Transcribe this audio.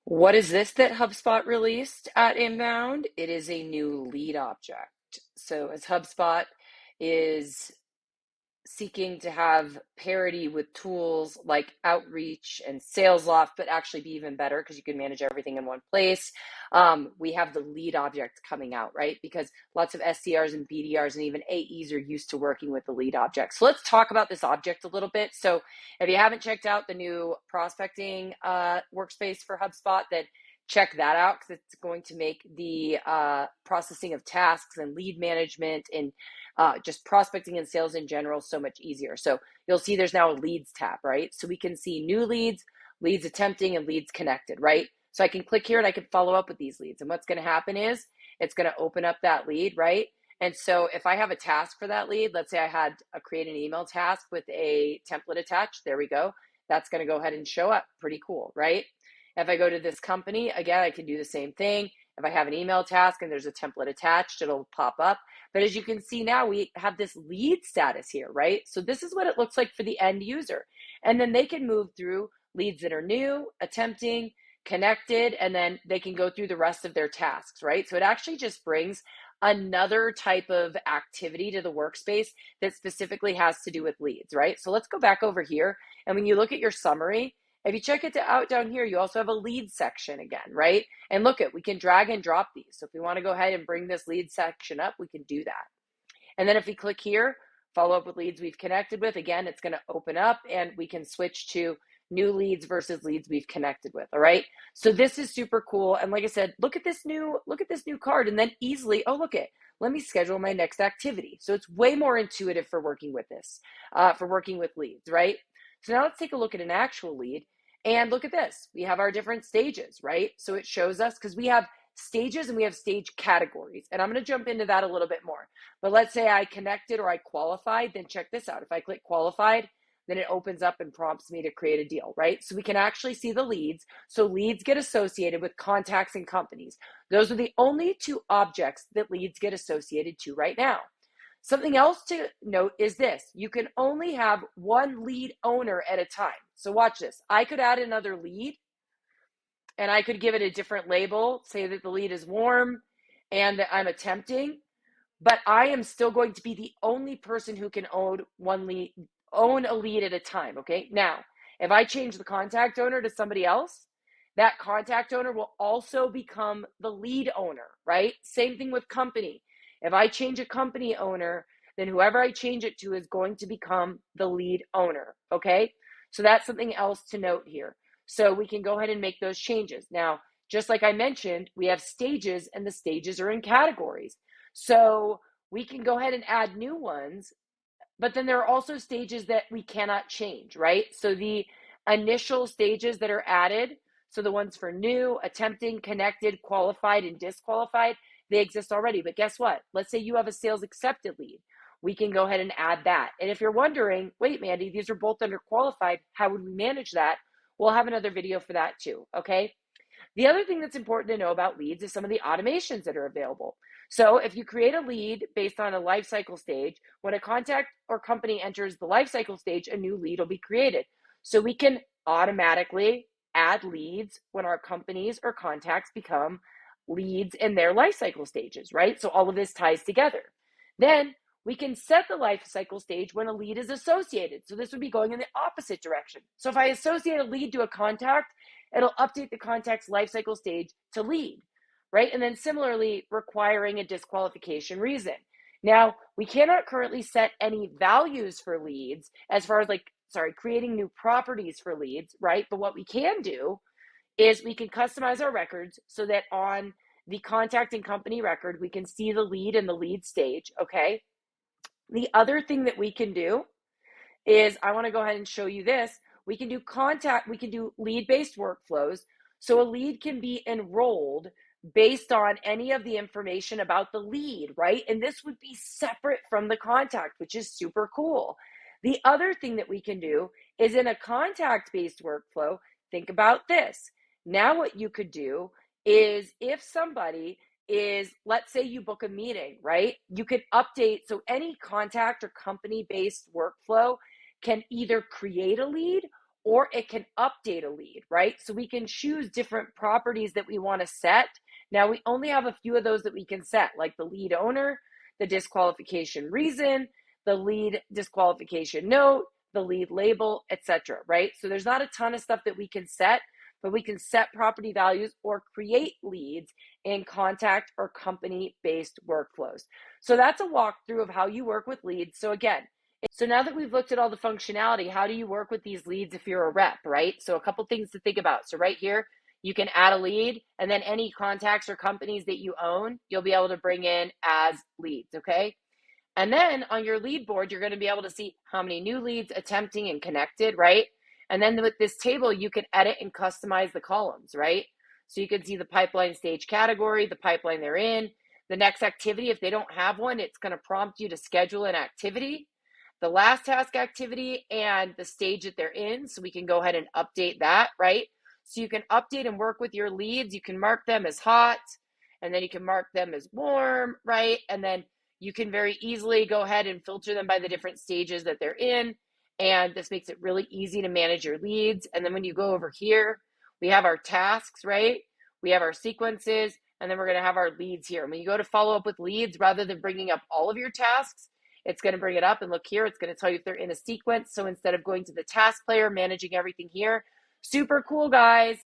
What is this that HubSpot released at Inbound? It is a new lead object. So as HubSpot is seeking to have parity with tools like Outreach and SalesLoft, but actually be even better because you can manage everything in one place. We have the lead object coming out, right? Because lots of SDRs and BDRs and even AEs are used to working with the lead object. So let's talk about this object a little bit. So if you haven't checked out the new prospecting workspace for HubSpot, then check that out because it's going to make the processing of tasks and lead management and just prospecting and sales in general so much easier. So you'll see there's now a leads tab, right? So we can see new leads, leads attempting, and leads connected, right? So I can click here and I can follow up with these leads. And what's going to happen is it's going to open up that lead, right? And so if I have a task for that lead, let's say I had a create an email task with a template attached, there we go. That's going to go ahead and show up. Pretty cool, right? If I go to this company, again, I can do the same thing. If I have an email task and there's a template attached, it'll pop up. But as you can see now, we have this lead status here, right? So this is what it looks like for the end user. And then they can move through leads that are new, attempting, connected, and then they can go through the rest of their tasks, right? So it actually just brings another type of activity to the workspace that specifically has to do with leads, right? So let's go back over here. And when you look at your summary, if you check it out down here, you also have a lead section again, right? And look at, we can drag and drop these. So if we want to go ahead and bring this lead section up, we can do that. And then if we click here, follow up with leads we've connected with, again, it's going to open up and we can switch to new leads versus leads we've connected with. All right. So this is super cool. And like I said, look at this new card and then easily, oh, look at, let me schedule my next activity. So it's way more intuitive for working with this, for working with leads, right? So now let's take a look at an actual lead and look at this. We have our different stages, right? So it shows us because we have stages and we have stage categories. And I'm going to jump into that a little bit more. But let's say I connected or I qualified, then check this out. If I click qualified, then it opens up and prompts me to create a deal, right? So we can actually see the leads. So leads get associated with contacts and companies. Those are the only two objects that leads get associated to right now. Something else to note is this. You can only have one lead owner at a time. So watch this. I could add another lead and I could give it a different label, say that the lead is warm and that I'm attempting, but I am still going to be the only person who can own a lead at a time, okay? Now, if I change the contact owner to somebody else, that contact owner will also become the lead owner, right? Same thing with company. If I change a company owner, then whoever I change it to is going to become the lead owner, okay? So that's something else to note here. So we can go ahead and make those changes. Now, just like I mentioned, we have stages and the stages are in categories. So we can go ahead and add new ones, but then there are also stages that we cannot change, right? So the initial stages that are added, so the ones for new, attempting, connected, qualified, and disqualified, they exist already. But guess what? Let's say you have a sales accepted lead. We can go ahead and add that. And if you're wondering, wait, Mandy, these are both under qualified, how would we manage that? We'll have another video for that too, okay? The other thing that's important to know about leads is some of the automations that are available. So if you create a lead based on a life cycle stage, when a contact or company enters the life cycle stage, a new lead will be created. So we can automatically add leads when our companies or contacts become leads in their life cycle stages, right? So all of this ties together. Then we can set the life cycle stage when a lead is associated. So this would be going in the opposite direction. So if I associate a lead to a contact, it'll update the contact's life cycle stage to lead, right? And then similarly, requiring a disqualification reason. Now, we cannot currently set any values for leads as far as creating new properties for leads, right? But what we can do is we can customize our records so that on the contact and company record, we can see the lead and the lead stage, okay? The other thing that we can do is, I want to go ahead and show you this. We can do lead-based workflows. So a lead can be enrolled based on any of the information about the lead, right? And this would be separate from the contact, which is super cool. The other thing that we can do is in a contact-based workflow, think about this. Now what you could do is if somebody is, let's say you book a meeting, right? You could update, so any contact or company-based workflow can either create a lead or it can update a lead, right? So we can choose different properties that we want to set. Now we only have a few of those that we can set, like the lead owner, the disqualification reason, the lead disqualification note, the lead label, etc., right? So there's not a ton of stuff that we can set, but we can set property values or create leads in contact or company-based workflows. So that's a walkthrough of how you work with leads. So again, so now that we've looked at all the functionality, how do you work with these leads if you're a rep, right? So a couple things to think about. So right here, you can add a lead, and then any contacts or companies that you own, you'll be able to bring in as leads, okay? And then on your lead board, you're going to be able to see how many new leads attempting and connected, right? And then with this table, you can edit and customize the columns, right? So you can see the pipeline stage category, the pipeline they're in, the next activity. If they don't have one, it's going to prompt you to schedule an activity, the last task activity, and the stage that they're in. So we can go ahead and update that, right? So you can update and work with your leads. You can mark them as hot, and then you can mark them as warm, right? And then you can very easily go ahead and filter them by the different stages that they're in. And this makes it really easy to manage your leads. And then when you go over here, we have our tasks, right? We have our sequences, and then we're going to have our leads here. And when you go to follow up with leads, rather than bringing up all of your tasks, it's going to bring it up, and look here, it's going to tell you if they're in a sequence. So instead of going to the task player, managing everything here, super cool, guys.